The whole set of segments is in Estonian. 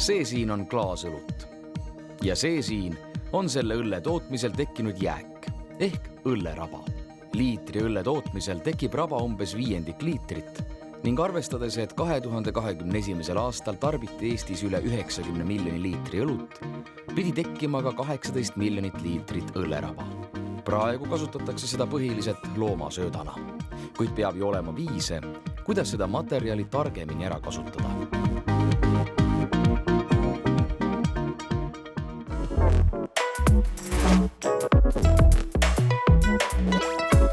See siin on klaasõlut. Ja see siin on selle õlle tootmisel tekkinud jääk ehk õlleraba. Liitri õlle tootmisel tekib raba umbes 1/5 liitrit ning arvestades, et 2021. aastal tarbiti Eestis üle 90 miljoni liitri õlut, pidi tekkima ka 18 miljonit liitrit õlleraba. Praegu kasutatakse seda põhiliselt loomasöödana, kuid peab ju olema viise, kuidas seda materjali targemini ära kasutada.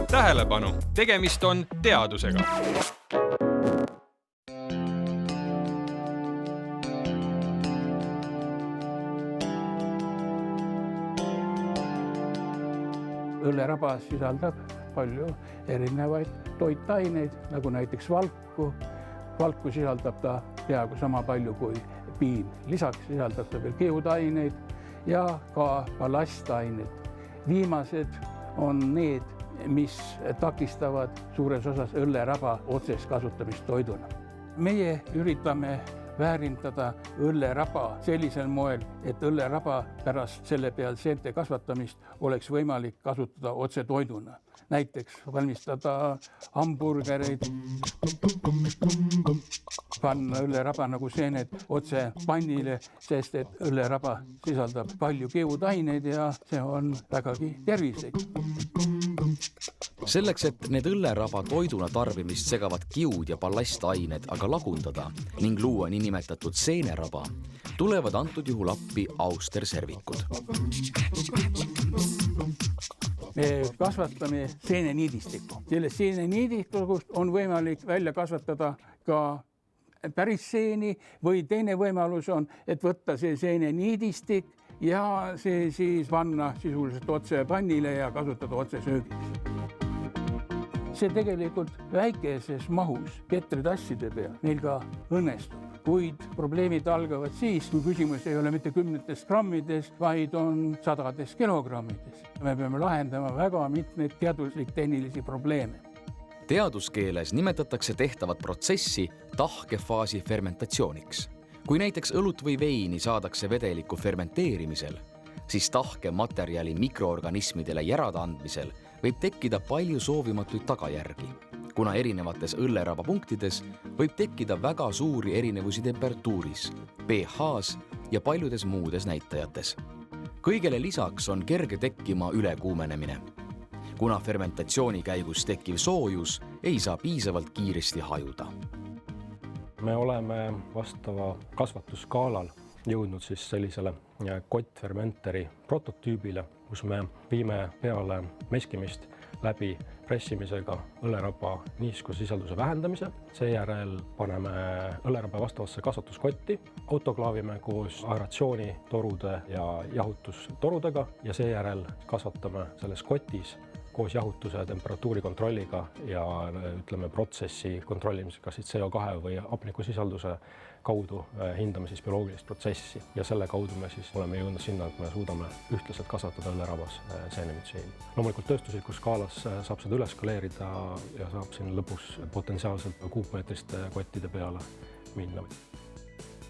Tähelepanu, tegemist on teadusega. Õlleraba sisaldab palju erinevaid toitaineid, nagu näiteks valku. Valku sisaldab ta peaaegu sama palju kui piim. Lisaks sisaldab ta veel kiudaineid ja ka ballastaineid. Viimased on need, mis takistavad suures osas õlleraba otsest kasutamist toiduna. Meie üritame väärindada õlleraba sellisel moel, et õlleraba pärast selle peal seente kasvatamist oleks võimalik kasutada otse toiduna. Näiteks valmistada hamburgereid, panna õlleraba nagu seened otse pannile, sest et õlleraba sisaldab palju kiudaineid ja see on vägagi tervislik. Selleks, et need õlleraba toiduna tarbimist segavad kiud ja ballastained aga lagundada ning luua niinimetatud seeneraba, tulevad antud juhul appi austerservikud. Me kasvatame seeneniidistikku. Sellest seeneniidistikust on võimalik välja kasvatada ka päris seeni või teine võimalus on, et võtta see seeneniidistik ja see siis panna sisuliselt otse pannile ja kasutada otse söögiks. See tegelikult väikeses mahus ketritasside peal meil ka õnnestub, kuid probleemid algavad siis, kui küsimus ei ole mitte 10 grammides, vaid on 100 kilogrammides. Me peame lahendama väga mitmeid teaduslik-tehnilisi probleeme. Teaduskeeles nimetatakse tehtavat protsessi tahkefaasi fermentatsiooniks. Kui näiteks õlut või veini saadakse vedeliku fermenteerimisel, siis tahke materjali mikroorganismidele järada andmisel võib tekkida palju soovimatuid tagajärgi, kuna erinevates õlleraba punktides võib tekkida väga suuri erinevusi temperatuuris, pH-s ja paljudes muudes näitajates. Kõigele lisaks on kerge tekkima ülekuumenemine, kuna fermentatsiooni käigus tekkiv soojus ei saa piisavalt kiiresti hajuda. Me oleme vastava kasvatusskaalal jõudnud siis sellisele kottfermenteri prototüübile, kus me viime peale meskimist läbi pressimisega õlleraba niiskusisalduse vähendamise. Seejärel paneme õlleraba vastavasse kasvatuskotti, autoklaavime koos aeratsioonitorude ja jahutustorudega ja seejärel kasvatame selles kotis koos jahutuse temperatuuri kontrolliga ja ütleme protsessi kontrollimisega CO2 või hapnikusisalduse kaudu hindame siis bioloogilist protsessi ja selle kaudu me siis oleme jõudnud sinna, et me suudame ühtlaselt kasvatada õllerabas seenemütseeni. Loomulikult tööstuslikus skaalas saab seda üles skaleerida ja saab siin lõpus potentsiaalselt kuupmeetriste kottide peale minna.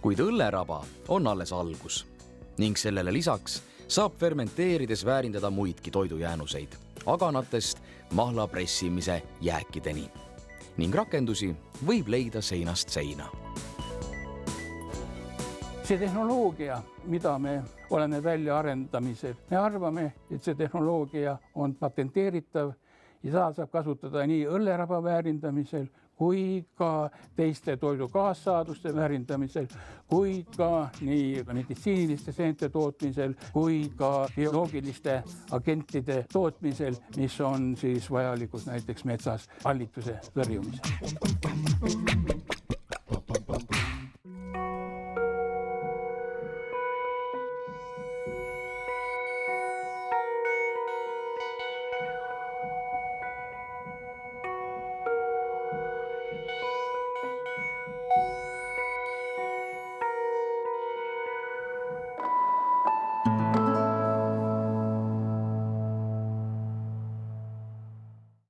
Kuid õlleraba on alles algus ning sellele lisaks saab fermenteerides väärindada muidki toidujäänuseid, aganatest mahla pressimise jääkideni ning rakendusi võib leida seinast seina. See tehnoloogia, mida me oleme välja arendamisel, me arvame, et see tehnoloogia on patenteeritav ja seda saab kasutada nii õlleraba väärindamisel kui ka teiste toidu kaassaaduste väärindamisel, kui ka nii meditsiiniliste seente tootmisel, kui ka bioloogiliste agentide tootmisel, mis on siis vajalikud näiteks metsas hallituse tõrjumisel.